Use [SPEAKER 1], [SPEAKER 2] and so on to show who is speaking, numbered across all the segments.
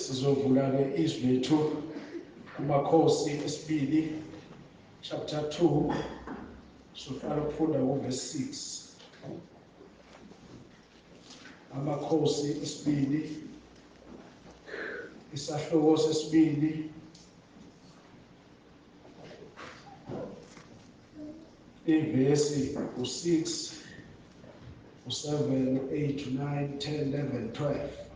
[SPEAKER 1] Sizovula-ke izwi lethu kuMakhosi esibili chapter 2 soqala ukufunda verse 6. Amakhosi esibili isahloko sesibili ivesi u6 u7 u8 u9 10 11 12.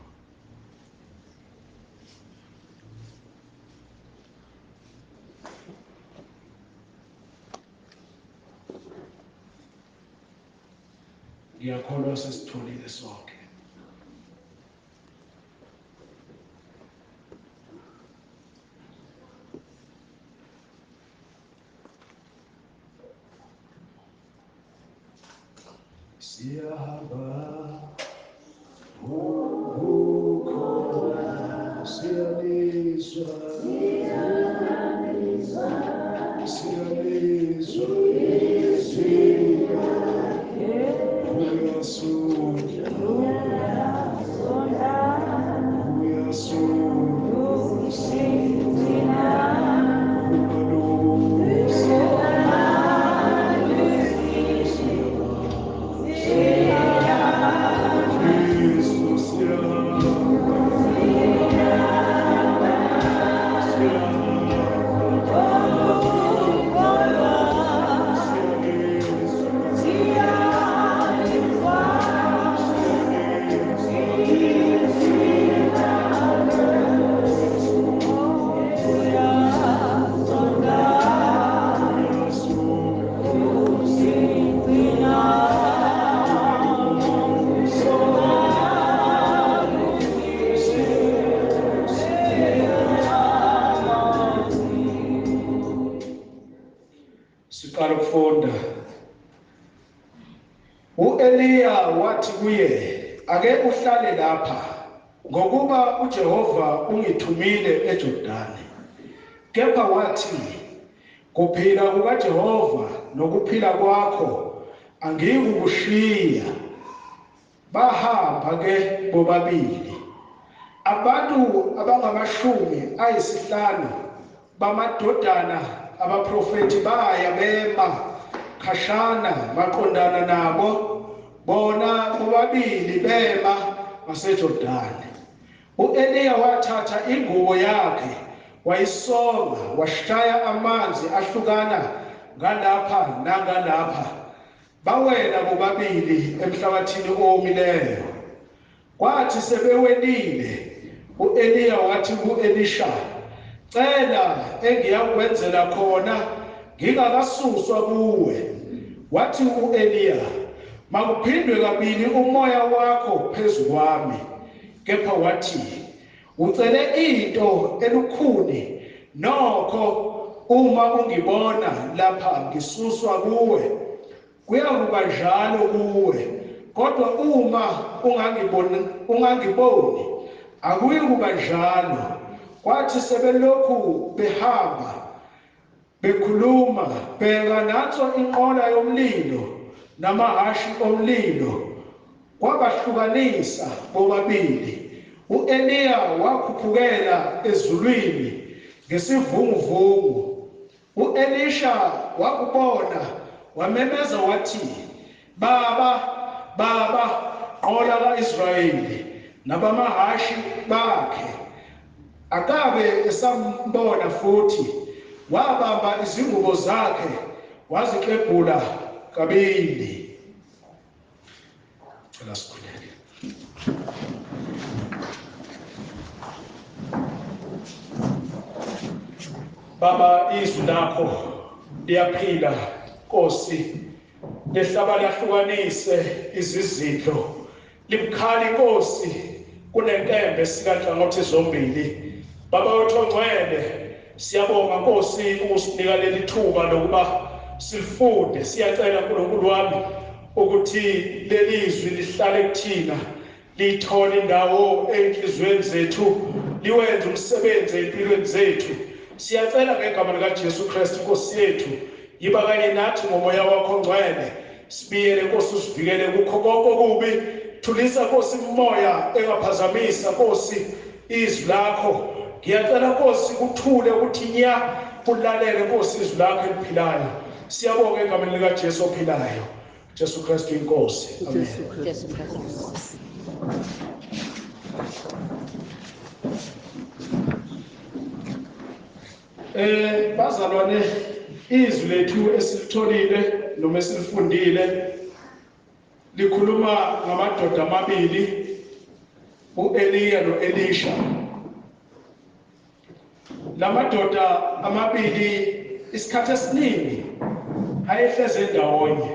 [SPEAKER 1] Ngiyakholwa sesitholile sonke. siyahamba ukhona siyalizwa siqala ukufunda. U-Eliya wathi kuye, ake uhlale lapha ngokuba uJehova ungithumile eJordani. Kepha wathi, kuphila kukaJehova nokuphila kwakho angikukushiya. Bahamba ke bobabili. Abantu abangamashumi bamadodana abaprofeti baya bema khashana maqondana nabo, bona bobabili bema ngaseJordani. U-Eliya wathatha ingubo yakhe wayisonga, washaya amanzi ahlukana ngalapha nangalapha, bawela bobabili emhlabathini owomileyo. Kwathi sebewelile, u-Eliya wathi ku-Elisha, cela engiyakwenzela khona ngingakasuswa kuwe. Wathi u-Eliya, makuphindwe kabili umoya wakho phezu kwami. Kepha wathi, ucele into elukhuni nokho uma ungibona lapha ngisuswa kuwe, kuyakuba njalo kuwe. Kodwa uma ungangiboni akuyi kuba njalo. Kwathi sebelokhu behamba bekhuluma, bheka nanso inqola yomlilo namahashi omlilo kwabahlukanisa bobabili. U-Eliya wakhuphukela ezulwini ngesivunguvungu. U-Elisha wakubona, wamemeza wathi, Baba, Baba, nqola ka-Israyeli nabamahashi bakhe. Akabe esambona futhi, wabamba izingubo zakhe waziklebhula kabili. Cela sikhuleke. Baba, izwi lakho liyaphila, Nkosi, lehlaba lahlukanise izizidlo, limkhali Nkosi kunenkembe sikanhlangothi zombili. Baba wethu ongcwele, siyabonga Nkosi ukusinika leli thuba lokuba silifunde. Siyacela uNkulunkulu wami ukuthi leli izwi lihlale kuthina, lithole indawo enhlizweni zethu, liwenze umsebenzi empilweni zethu. Siyacela ngegama likaJesu Kristu Nkosi yethu, yiba kanye nathi ngomoya wakho ongcwele. Sibiyele Nkosi, usivikele kukho konke okubi. Thulisa Nkosi umoya engaphazamisa Nkosi izwi lakho. Ngiyacela Nkosi kuthule ukuthi nya kulalele Nkosi izwi lakho eliphilayo. Siyabonga egameni likaJesu ophilayo, Jesu Kristu inkosi. Amen. Bazalwane, izwi lethu esilitholile noma esilifundile likhuluma ngamadoda amabili, u-Eliya no-Elisha. Lamadoda amabili isikhathi esiningi ayehleze ndawonye,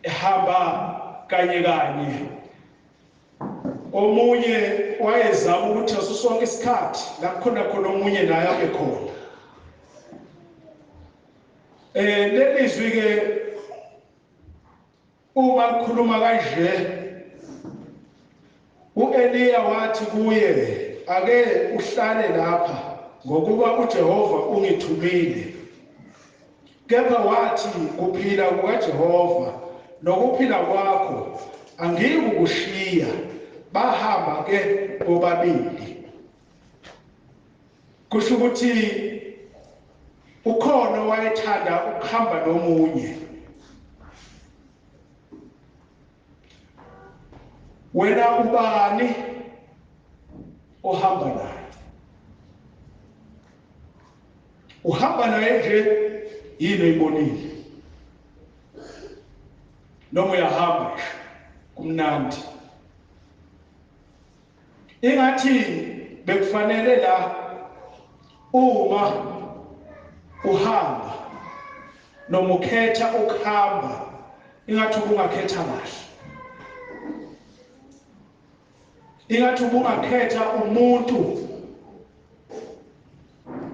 [SPEAKER 1] ehamba kanye kanye. Omunye wayezama ukuthi asusonke isikhathi la khona omunye naye abe khona. Leli izwi ke uma kukhuluma kanje uEliya wathi kuye ake uhlale lapha ngokuba uJehova ungithumile. Kepha wathi kuphila kukaJehova nokuphila kwakho angikukushiya. Bahamba ke bobabili. Kusho ukuthi ukhona wayethanda ukuhamba nomunye. Wena ubani ohamba naye? Uhamba naye nje yini oyibonile? Noma uyahamba nje kumnandi? Ingathi bekufanele la uma uhamba noma ukhetha ukuhamba, ingathi ungakhetha kahle. Ingathi ungakhetha umuntu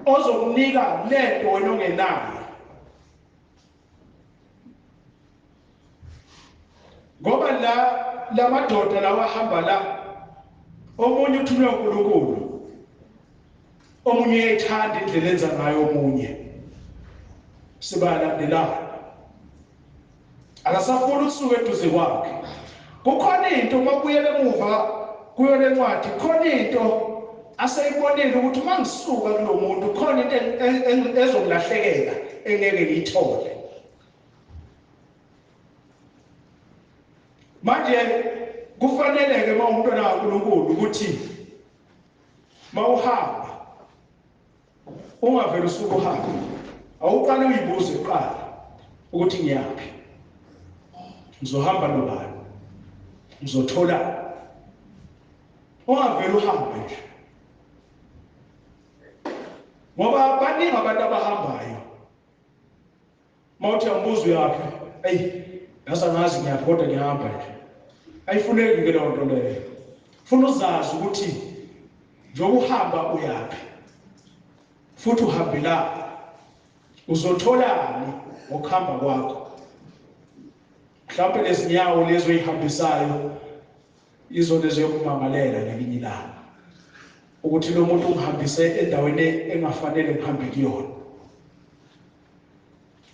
[SPEAKER 1] ozokunika lento wena ongenayo. Ngoba la madoda lawa ahamba la, omunye uthunywa uNkulunkulu, omunye uyayithanda indlela enza ngayo omunye. Sibalandelana, akasafuna ukusuka eduze kwakhe. Kukhona into makuyele emuva kuyo le ncwadi, khona into aseyibonile ukuthi mangisuka kulo muntu khona into ezonglahlekela engeke ngiyithole. Manje kufanele ke mawumntwana kaNkulunkulu ukuthi mawuhamba ungavela usuku uhamba, awuqale uyibuze kuqala ukuthi ngiyaphi, ngizohamba nobani, ngizothola. Ungavela uhambe nje, ngoba baningi abantu abahambayo. Mawuthi ambuza uyaphi, ngazi ngiyaphi kodwa ngihamba nje. Ayifuneki ke leyo nto leyo. Funa uzazi ukuthi njengoba uhamba uyaphi futhi uhambelaphi, uzotholani ngokuhamba kwakho. Mhlawumbe lezinyawo lezo oyihambisayo izo lezo yokumangalela ngelinye ilanga ukuthi lo muntu ungihambise endaweni engafanele ngihambe kuyona.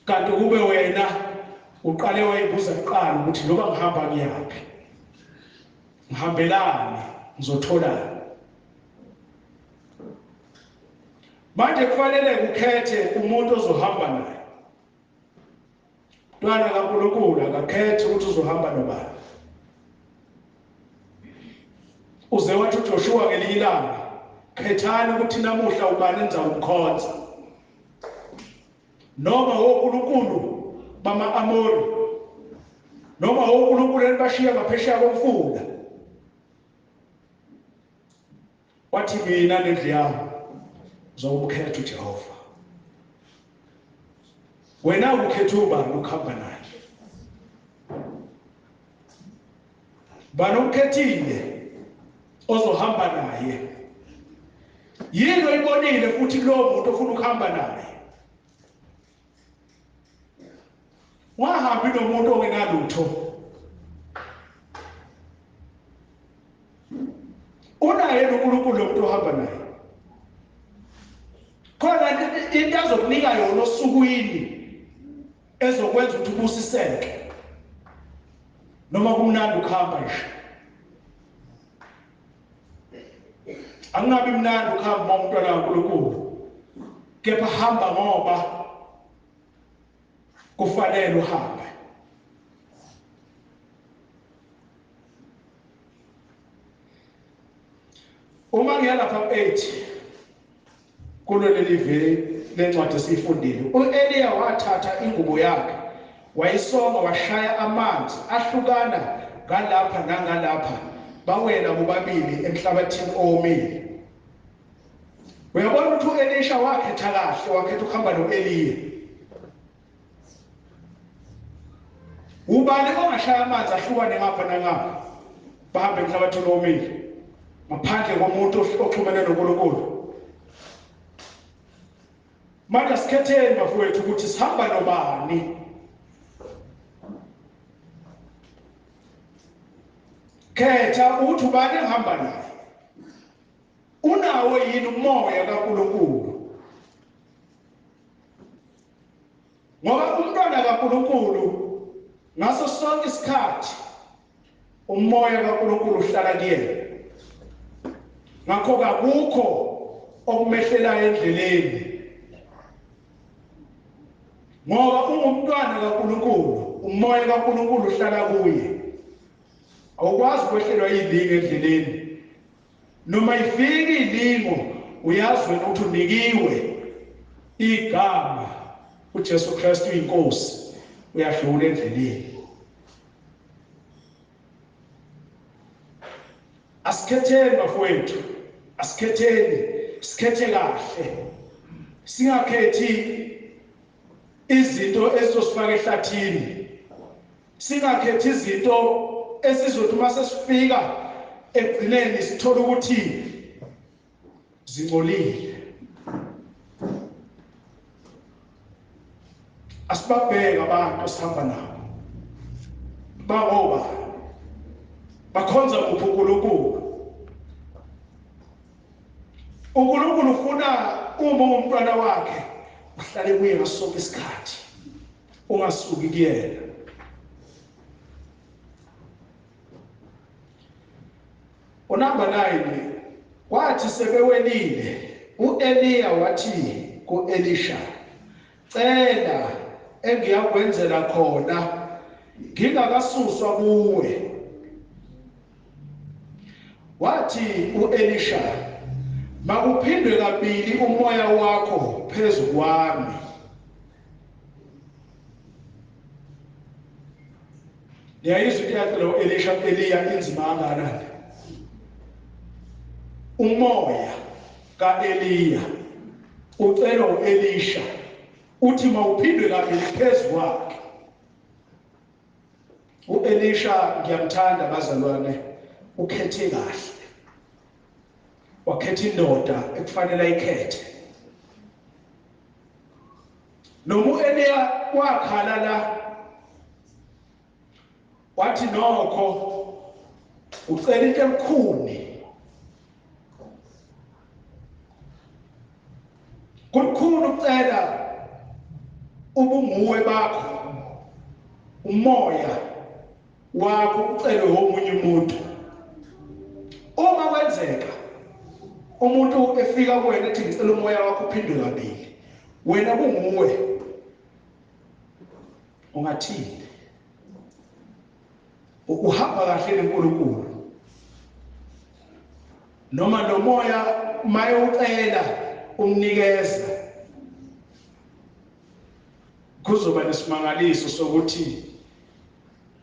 [SPEAKER 1] Kanti kube wena uqale wayibuza kuqala ukuthi loba ngihamba ngiyaphi, ngihambelani, ngizotholani. Manje kufanele ukhethe umuntu ozohamba naye. Mntwana kaNkulunkulu akakhethe ukuthi uzohamba nobani. Uze wathi uJoshua ngelinye ilanga, khethani ukuthi namuhla ubani enizawumkhonza. Noma wonkulunkulu bama-Amori, noma wonkulunkulu enibashiya ngaphesheya komfula. Wathi mina nendlu yami ngizomkhetha uJehova. Wena ukhetha ubani ukuhamba naye? Bani umkhethile ozohamba naye? Yini oyibonile futhi kulowo muntu ofuna ukuhamba naye? Wahambi nomuntu ongenalutho. Unaye uNkulunkulu lo muntu ohamba naye. Khona into azokunika yona osukwini ezokwenza ukuthi ubusiseke. Noma kumnandi ukuhamba nje. Angabi mnandi ukuhamba umntwana kaNkulunkulu, kepha hamba ngoba kufanele uhambe. Uma ngiyalapha 8 kulo leli veli lencwadi esifundile, uEliya wathatha ingubo yakhe wayisonga washaya amanzi ahlukana ngalapha nangalapha, bawela bobabili emhlabathini owomile. Uyabona ukuthi uElisha wakhetha kahle, wakhetha ukuhamba noEliya. Ubani ongashaya amanzi ahlukane ngapha nangapha bahambe emhlabathini owomile ngaphandle komuntu oxhumene noNkulunkulu? Manje sikhetheni bafowethu ukuthi sihamba nobani. khetha uthi ubani engihamba naye. Unawo yini umoya kaNkulunkulu? Ngoba umntwana kaNkulunkulu ngaso sonke isikhathi umoya kaNkulunkulu uhlala kuyena. Ngakho akukho okumehlelayo endleleni. Ngoba ungumntwana kaNkulunkulu, umoya kaNkulunkulu uhlala kuye. Awukwazi ukwehlelwa yilingo endleleni. Noma ifika ilingo, uyazi wena ukuthi unikiwe igama uJesu Kristu inkosi, uyadlula endleleni. Asikhetheni bafowethu, asikhetheni, sikhethe kahle. Singakhethi izinto ezizosifaka ehlathini. Singakhethi izinto esizothi mase sifika egcineni sithola ukuthi zingcolile. Asibabheke abantu esihamba nabo. Bagoba bakhonza kuphi uNkulunkulu. uNkulunkulu ufuna uma umntwana wakhe uhlale kuye ngaso sonke isikhathi, ungasuki kuyena. Unamba 9 wathi sebewelile uEliya wathi kuElisha, cela engiyakwenzela khona ngingakasuswa kuwe. Wathi uElisha, makuphindwe kabili umoya wakho phezu kwami. Yayizwa ukuthi yathelo Eliya inzima kangakanani. Umoya kaEliya ucela uElisha uthi mawuphindwe kabili phezu kwakhe. uElisha ngiyamthanda bazalwane, ukhethe kahle. Wakhetha indoda ekufanele ayikhethe. Noma uEliya wakhala la, wathi nokho ucela into elikhuni. Kukhulu ukucela ubunguwe bakho, umoya wakho ucele womunye umuntu. Uma kwenzeka umuntu efika kuwena ethi ngicela umoya wakho uphindwe kabili, wena kunguwe, ungathini? Uhamba kahle neNkulunkulu. Noma lo moya maye ucela umnikeza, kuzoba nesimangaliso sokuthi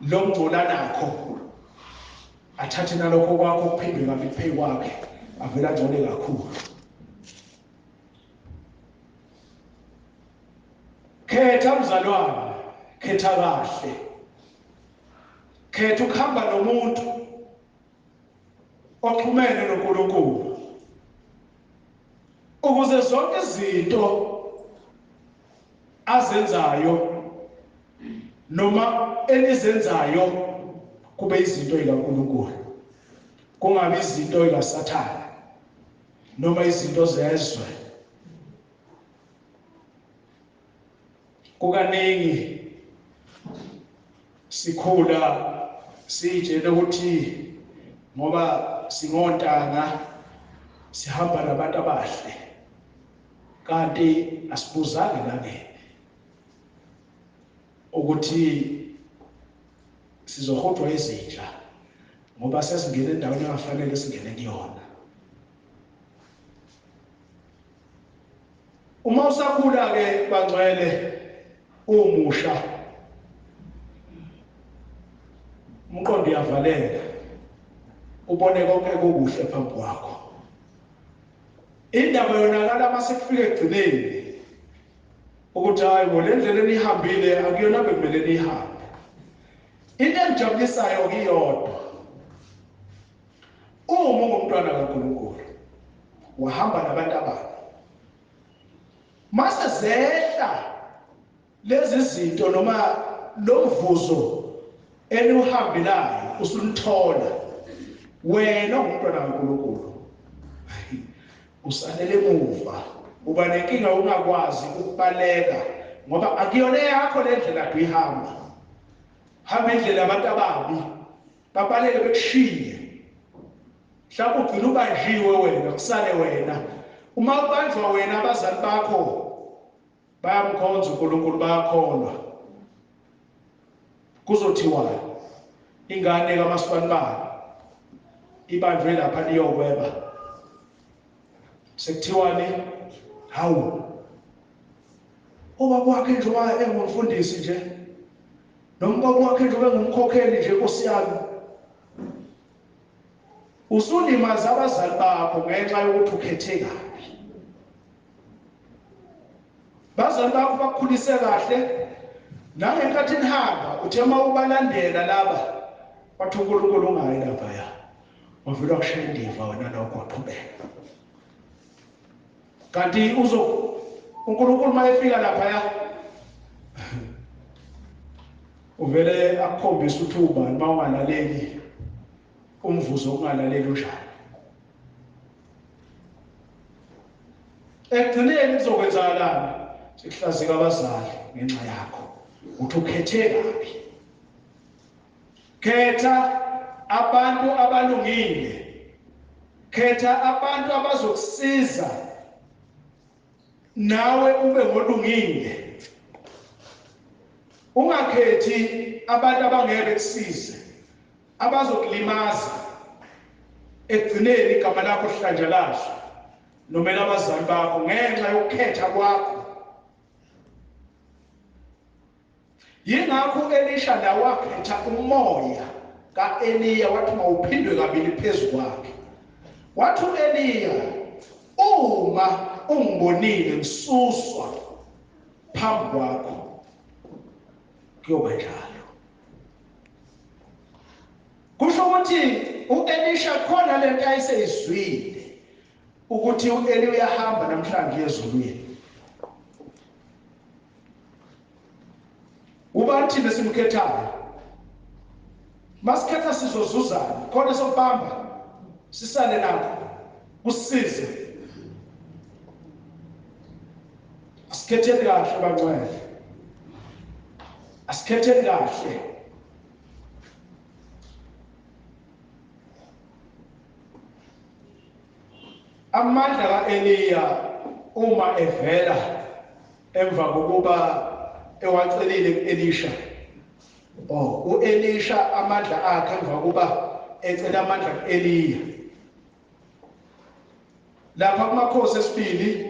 [SPEAKER 1] lo mngcola nakho athathe nalokho kwakho kuphindwe kabili phezu kwakhe, avela ngcole kakhulu. Khetha mzalwane, khetha kahle. Khetha ukuhamba nomuntu oxhumene noNkulunkulu, ukuze zonke izinto azenzayo noma enizenzayo kube izinto zikaNkulunkulu, kungabi izinto zikaSathane noma izinto zezwe. Kukaningi sikhula sitshele ukuthi ngoba singontanga sihamba nabantu abahle, kanti asibuzange nangene ukuthi sizohodwa izinja ngoba sesingena endaweni engafanele singene kuyona. Uma usakhula ke bangcwele umusha, umqondo uyavaleka, ubone konke kukuhle phambi kwakho. Indaba yonakala mase kufika egcineni ukuthi hayi le ndlela enihambile akuyona bekumele nihambe. Into engijabulisayo kuyodwa, uma ungumntwana kaNkulunkulu wahamba nabantu ababi, mase zehla lezi zinto noma lo mvuzo eniuhambelayo usulithola, wena ungumntwana kaNkulunkulu usalele emuva, uba nenkinga ungakwazi ukubaleka ngoba akuyona yakho le ndlela uyihamba. Hamba indlela abantu ababi babaleke bekushiye. Mhlawumbe ugcina ubanjiwe wena, kusale wena. Uma ubanjwa wena, abazali bakho bayamkhonza uNkulunkulu, bayakholwa. Kuzothiwa ingane kamasipala bani ibanjwe lapha iyokweba. Sekuthiwani? Hawu, ubaba wakhe njengoba engumfundisi nje, nombaba wakhe njengoba engumkhokheli nje, Nkosi yami. Usulimaza abazali bakho ngenxa yokuthi ukhethe kabi. Abazali bakho bakukhulise kahle, nangenkathi nihamba uthe uma ubalandela laba wathi uNkulunkulu ungayi laphaya, wavela kushaya indiva wena lokho waqhubeka. Kanti uNkulunkulu uma efika laphaya uvele akukhombisa ukuthi ubani uma ungalaleli, umvuzo wokungalaleli unjani. Ekugcineni kuzokwenzakalani? Sikuhlazeka abazali ngenxa yakho, uthi ukhethe kabi. Khetha abantu abalungile, khetha abantu abazokusiza nawe ube ngolungile. Ungakhethi abantu abangeke bekusize, abazokulimaza. Ekugcineni igama lakho lihlanjazwe noma abazali bakho ngenxa yokukhetha kwakho. Yingakho Elisha lawo wakhetha umoya ka-Eliya, wathi mawuphindwe kabili phezu kwakhe. Wathi u-Eliya, uma ungibonile ngisuswa phambi kwakho, kuyoba njalo. Kusho ukuthi u-Elisha khona lento ayiseyizwile ukuthi u-Eliya uyahamba namhlanje ezulwini. Ubani thina simkhethayo? Masikhetha sizozuzana, khona sokubamba sisale nakho kusisize. Asikhetheni kahle bangcwele, asikhetheni kahle. Amandla ka-Eliya uma evela emva kokuba ewacelile ku-Elisha, u-Elisha amandla akhe emva kokuba ecela amandla ku-Eliya. Lapha kuMakhosi esibili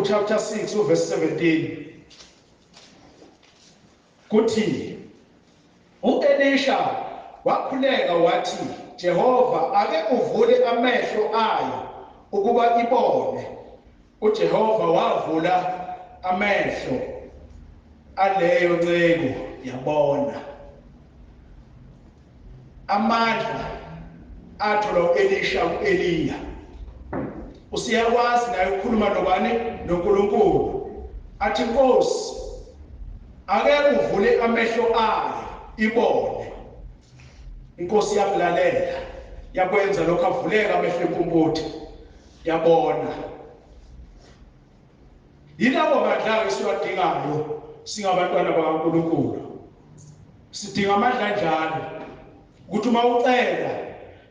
[SPEAKER 1] chapter 6 verse 17 kuthi u-Elisha wakhuleka wathi, Jehova, ake uvule amehlo ayo ukuba ibone. uJehova wavula amehlo aleyo nceko yabona. Amandla athola u-Elisha ku-Eliya. Usiyakwazi naye ukukhuluma nobani? NoNkulunkulu. Athi, Nkosi, ake uvule amehlo ayo ibone. Inkosi yamlalela, yakwenza lokho, avuleka amehlo enkumbuthi, yabona. Yilawo mandla esiwadingayo singabantwana bakaNkulunkulu. Sidinga amandla njalo ukuthi uma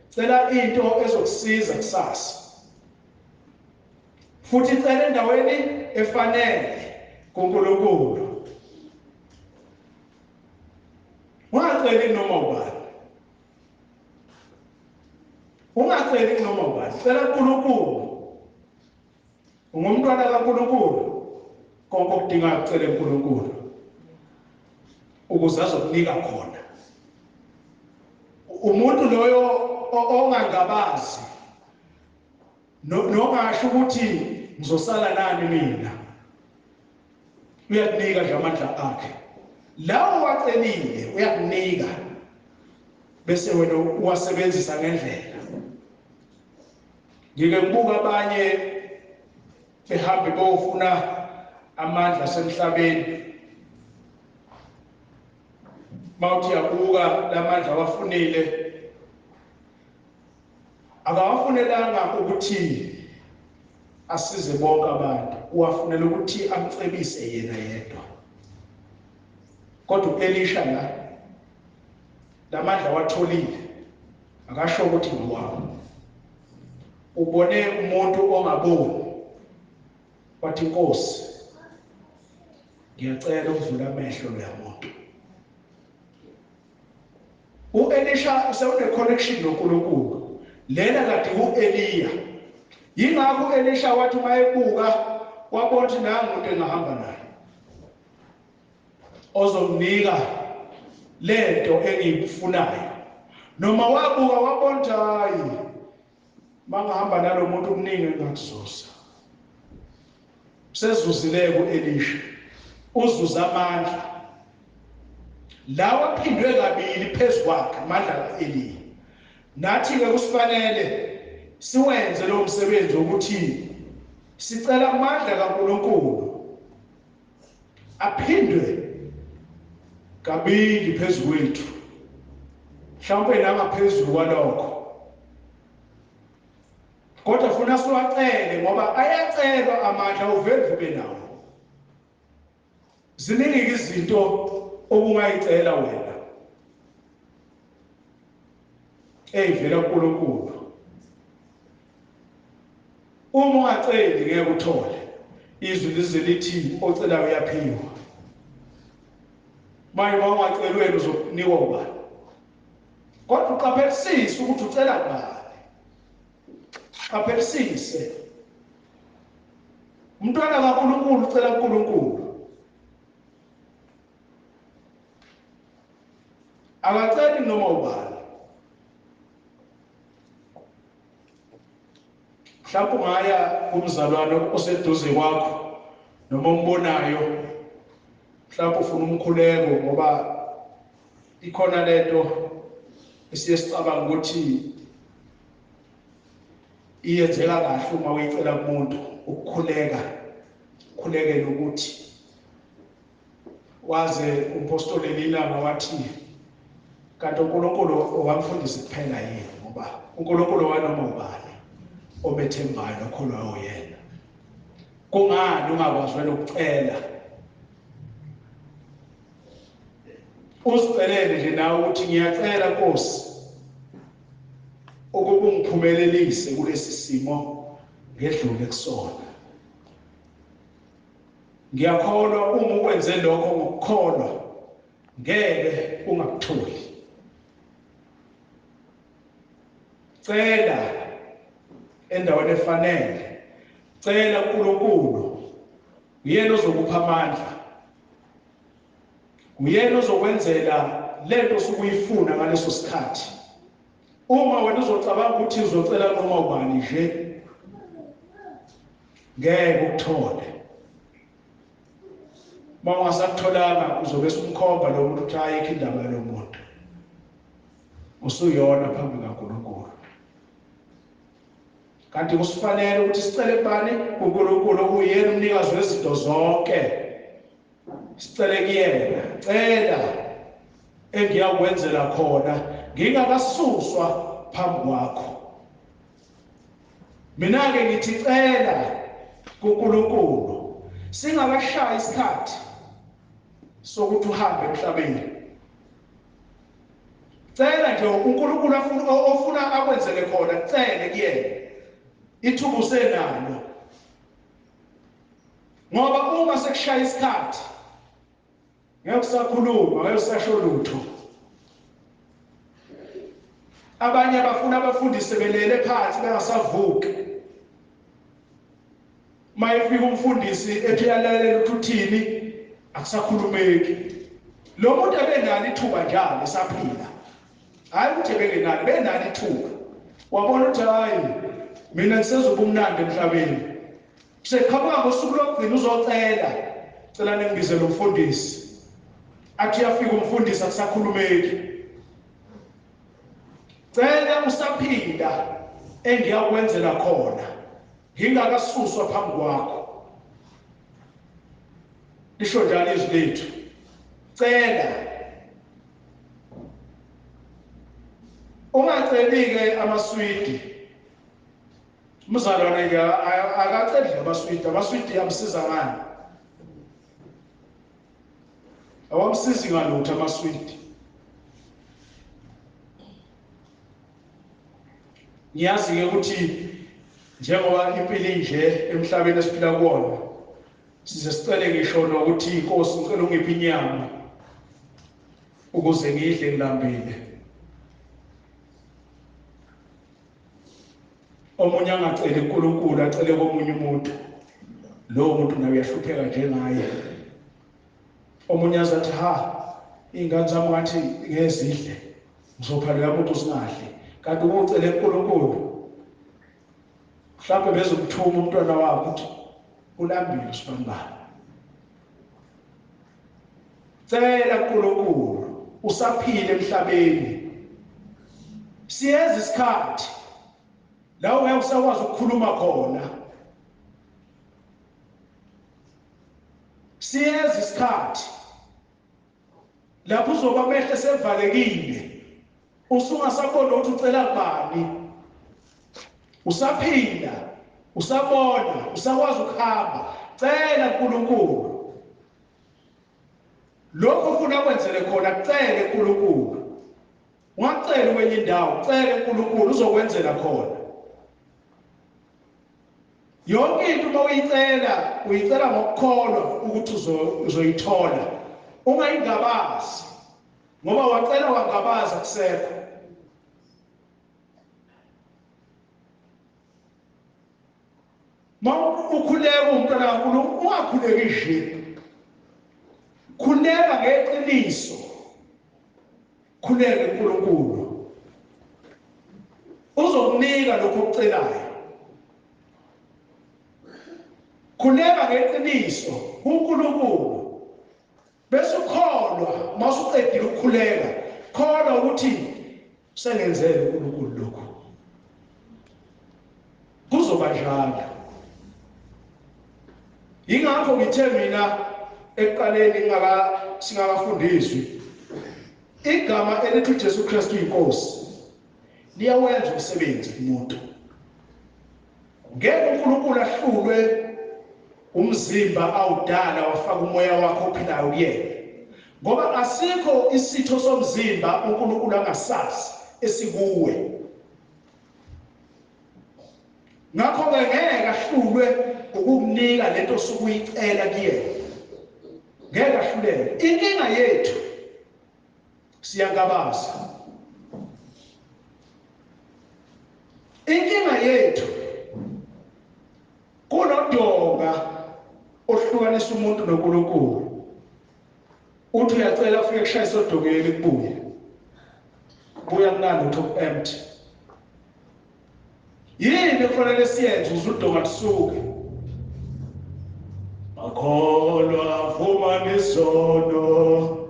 [SPEAKER 1] cela into ezokusiza kusasa, futhi cela endaweni efanele kuNkulunkulu. Ungaceli noma ubani, ungaceli noma ubani, cela kuNkulunkulu. Ungumntwana kaNkulunkulu, konke okudingayo ucele uNkulunkulu ukuze azokunika khona. Umuntu loyo ongangabazi nongasho ukuthi ngizosala nani mina, uyakunika nje amandla akhe. Lawo wacelile uyakunika, bese wena uwasebenzisa ngendlela. Ngike ngibuka abanye behambe bofuna amandla asemhlabeni, mawuthi yabuka lamandla wafunile akawafunelanga ukuthi asize bonke abantu, uwafunela ukuthi amcebise yena yedwa. Kodwa Elisha lamandla watholile akasho ukuthi ngwawo. Ubone umuntu ongaboni wathi Nkosi ngiyacela ukuvula amehlo loyamuntu. U-Elisha usewune connection noNkulunkulu. Lena kade u-Eliya. Yingakho u-Elisha wathi mayebuka wabona ukuthi nangu umuntu engahamba naye ozomnika lento engiyifunayo. Noma wabuka wabona ukuthi hayi mangahamba nalo muntu omningi engakuzuza. Sezuzile ku-Elisha. Uzuza amandla. Lawa aphindwe kabili phezu kwakhe amandla ka-Eliya. Nathi-ke kusifanele siwenze lo msebenzi wokuthi sicela amandla kaNkulunkulu aphindwe kabili phezu kwethu, mhlawumbe nangaphezulu kwalokho. Kodwa funa siwacele ngoba ayacelwa amandla uvele ube nawo. Ziningi izinto obungayicela wena eyivela kuNkulunkulu. Uma ungaceli ngeke uthole. Izwi lize lithi ocela uyaphiwa. Manje uma ungaceli wena uzokunikwa ubani? Kodwa uqaphelisise ukuthi ucela kubani. Qaphelisise. Umntwana kaNkulunkulu ucela kuNkulunkulu. Akaceli noma ubani. Mhlawumbe ungaya kumzalwane oseduze kwakho noma umbonayo, mhlawumbe ufuna umkhuleko ngoba ikhona lento esiye sicabanga ukuthi iyenzeka kahle uma uyicela kumuntu ukukhuleka, khulekele ukuthi waze umpostoli lilanga wathi kanti uNkulunkulu owamfundisa kuphela yini, ngoba uNkulunkulu wanoma ubani obethembayo nokholwayo yena. Kungani ungakwazi wena ukucela? Usicelele nje nawe ukuthi ngiyacela Nkosi ukuba ungiphumelelise kulesi simo ngedlule kusona. Ngiyakholwa uma ukwenze lokho ngokukholwa ngeke ungakutholi. Cela endaweni efanele. Cela kuNkulunkulu. Uyena ozokupha amandla. Uyena ozokwenzela lento osukuyifuna ngaleso sikhathi. Uma wena uzocabanga ukuthi uzocela noma ubani nje ngeke ukuthole. Uma ungasakutholanga uzobe usumkhomba lo muntu ukuthi ayikho indaba yalo muntu. Usuyona phambi kaNkulunkulu. Kanti kusifanele ukuthi sicele kubani? kuNkulunkulu, uyena umnikazi wezinto zonke. Sicele kuyena. Cela engiyakwenzela khona ngingakasuswa phambi kwakho. Mina-ke ngithi cela kuNkulunkulu singakashaya isikhathi sokuthi uhambe emhlabeni. Cela nje uNkulunkulu ofuna akwenzele khona, cele kuyena. Ithuba usenalo. Ngoba uma sekushaya isikhathi ngeke usakhuluma, ngeke usasho lutho. Abanye bafuna abafundisi belele phansi bengasavuki. Mayefika umfundisi ethi uyalalela ukuthi uthini, akusakhulumeki. Lo muntu abenalo ithuba njalo esaphila. Hayi ukuthi bengenalo, benalo ithuba. Wabona ukuthi hayi mina ngisezoba umnandi emhlabeni. Seqhamuka ngosuku lokugcina uzocela, cela ningibizele umfundisi. Athi uyafika umfundisi akusakhulumeki. Cela usaphila engiyakwenzela khona ngingakasuswa phambi kwakho. Lisho njalo izwi lethu. Cela ungaceli-ke amaswidi. Umzalwane-ke akaceli amaswidi. Amaswidi amsiza ngani? Awamsizi ngalutho amaswidi. Ngiyazi-ke ukuthi njengoba impilo inje emhlabeni esiphila kuwona, size sicele ngisho nokuthi Inkosi ngicela ungiphe inyama ukuze ngidle ngilambile. Omunye angaceli uNkulunkulu, acele komunye umuntu. Lowo muntu naye uyahlupheka njengaye. Omunye azathi ingane zami ngathi ngezidle ngizopha lo muntu singadli. Kanti ucele uNkulunkulu mhlawumbe bezomthuma umntwana wakho ukuthi ulambile usibanibani. Cela uNkulunkulu usaphile emhlabeni. Siyeza isikhathi la ungeke usakwazi ukukhuluma khona. Siyeza isikhathi lapho uzoba amehlo sevalekile, usungasabona ukuthi ucela kubani. Usaphila, usabona, usakwazi ukuhamba. Cela uNkulunkulu lokho ufuna kwenzele khona, kucele uNkulunkulu. Ungacela kwenye indawo, cele uNkulunkulu uzokwenzela khona. Yonke into uma uyicela ngokukholwa ukuthi uzoyithola. Ungayingabazi ngoba wacela wangabaza kusekho. Ma ukhuleka umntwana kaNkulunkulu, ungakhuleki nje. Khuleka ngeqiniso. Khuleka uNkulunkulu uzokunika lokho okucelayo. Khuleka ngeqiniso kuNkulunkulu bese ukholwa. Masuqedile ukukhuleka, kholwa ukuthi sengenzele uNkulunkulu lokho. Kuzoba njalo. Ingakho ngithe mina ekuqaleni singakafundiswi igama elithi Jesu Kristu iNkosi liyawenza umsebenzi kumuntu. Ngeke uNkulunkulu ahlulwe umzimba awudala wafaka umoya wakho ophilayo kuyena, ngoba asikho isitho somzimba uNkulunkulu angasazi esikuwe. Ngakho-ke ngeke ahlulwe ukukunika lento osukuyicela kuyena. Ngeke ahluleke. Inkinga yethu siyangabaza. Inkinga yethu kunodonga ohlukanisa umuntu noNkulunkulu. Uthi uyacela ufike kushayisa odongeni kubuye. Buya kunalutho empty. Yini kufanele siyenze ukuze udonga lisuke? Makholwa vuma ngezono.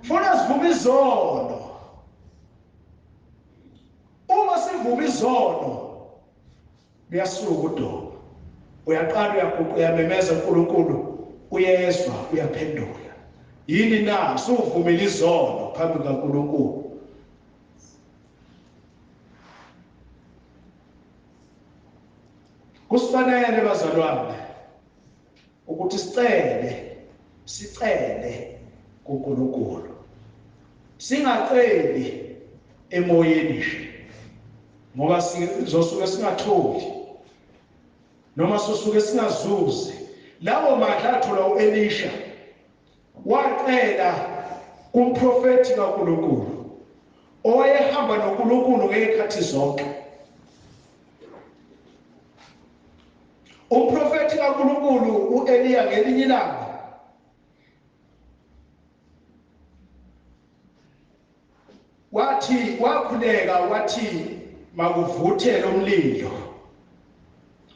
[SPEAKER 1] Funa sivume izono. Uma sivuma izono buyasuka udonga. Uyaqala uyamemeza uNkulunkulu, uyezwa, uyaphendula. Yini na suvumela izono phambi kaNkulunkulu? Kusifanele bazalwane ukuthi sicele kuNkulunkulu. Singaceli emoyeni nje ngoba sizosuke singatholi noma sosuke singazuzi. Lawo mandla athola uElisha wacela kumprofeti kaNkulunkulu owayehamba noNkulunkulu ngezikhathi zonke. Umprofeti kaNkulunkulu uEliya ngelinye ilanga wakhuleka wathi makuvuthele umlilo.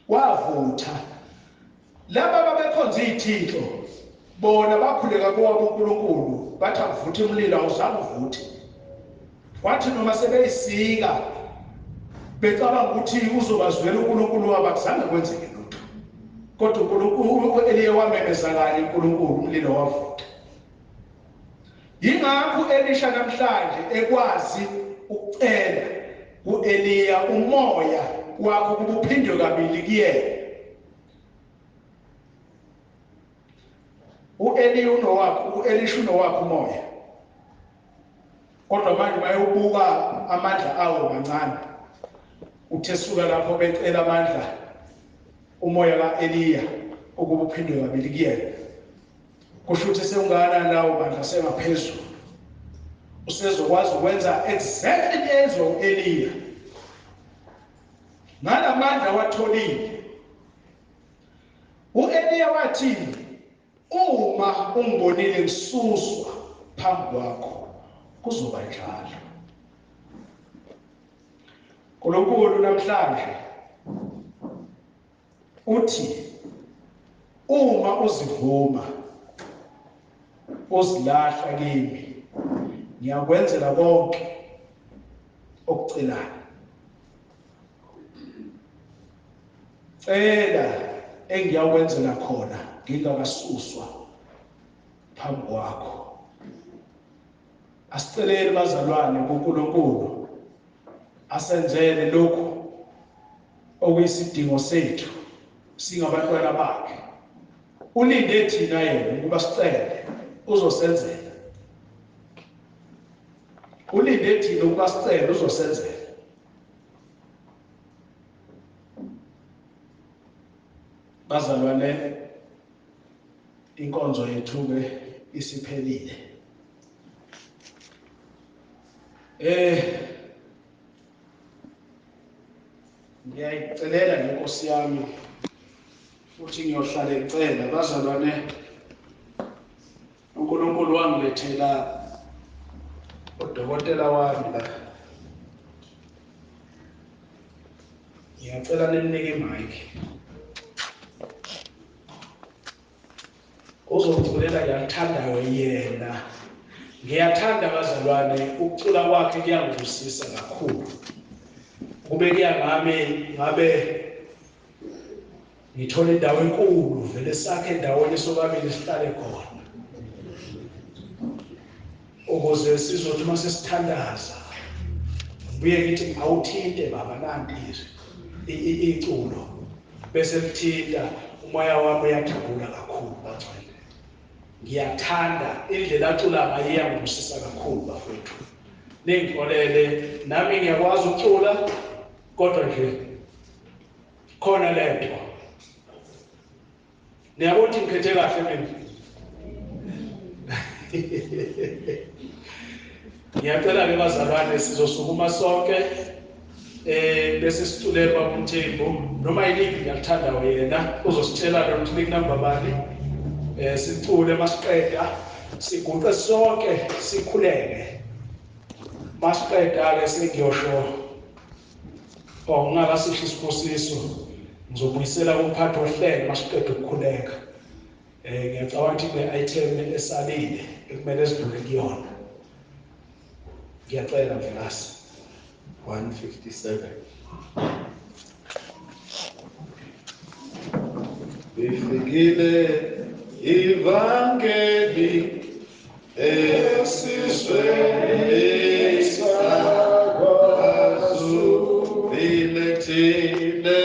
[SPEAKER 1] Wavutha. Laba babekhonza izithixo bona bakhuleka kwabo uNkulunkulu bathi akuvuthe umlilo, awuzange uvuthe. Wathi noma sebeyisika becabanga ukuthi uzobazwela uNkulunkulu wabo, akuzange kwenzeke lutho. Kodwa uEliya wamemeza kanye uNkulunkulu, umlilo wavutha. Yingakho Elisha namhlanje ekwazi ukucela kuEliya umoya wakho kuba uphindwe kabili kuyena. uElisha unowakho umoya. Kodwa manje mayebuka amandla awo mancane. Uthe suka lapho becela amandla umoya kaEliya ukuba uphindwe kabili kuyena. Kusho ukuthi sewungana lawo mandla sengaphezulu. Usezokwazi ukwenza exactly enzo uEliya. Ngalamandla watholile. uEliya wathi uma ungibonile ngisuswa phambi kwakho kuzoba njalo. uNkulunkulu namhlanje uthi uma uzivuma uzilahla kimi ngiyakwenzela konke okucelayo. Cela engiyakwenzela khona ngingakasuswa phambi kwakho. Asiceleni bazalwane kuNkulunkulu asenzele lokhu okuyisidingo sethu singabantwana bakhe. Ulinde thina yena ukuba sicele uzosenzela. Ulinde thina ukuba sicele uzosenzela. Bazalwane, inkonzo yethu ke isiphelile. Ngiyayicelela ngenkosi yami futhi ngiyohlala ecela. Bazalwane, uNkulunkulu wangilethela udokotela wami la. Ngiyacela nimnike imic. Uzoculela ngiyathandayo yena. Ngiyathanda bazalwane, ukucula kwakhe kuyangivusisa kakhulu. Kube ngabe ngithola indawo enkulu vele sakhe endaweni sokabili sihlale khona. Ukuze sizothi mase sithandaza. Buye ngithi awuthinte baba nanti iculo. Bese lithinta umoya wami uyajabula kakhulu bangcwele. Ngiyathanda indlela acula ngayo iyangivusisa kakhulu bafowethu. Ningixolele nami ngiyakwazi ukucula kodwa nje khona lento. Niyabona ukuthi ngikhethe kahle mina. Ngiyacela ke bazalwane sizosukuma sonke bese sicule baba uMthembu noma yini ngiyathanda wena uzositshela ukuthi likunamba bani. Sicule masiqeda siguqe sonke sikhuleke. Masiqeda ke sengiyosho ngingakasisho isibusiso ngizobuyisela kumphathi wohlelo masiqeda ukukhuleka. Ngiyacabanga ukuthi le-item esalile ekumele sidlule kuyona. Ngiyacela mvelasi
[SPEAKER 2] 157. Ifikile ivangeli esizweni sakwaZulu ilethile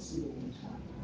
[SPEAKER 3] sibe njalo.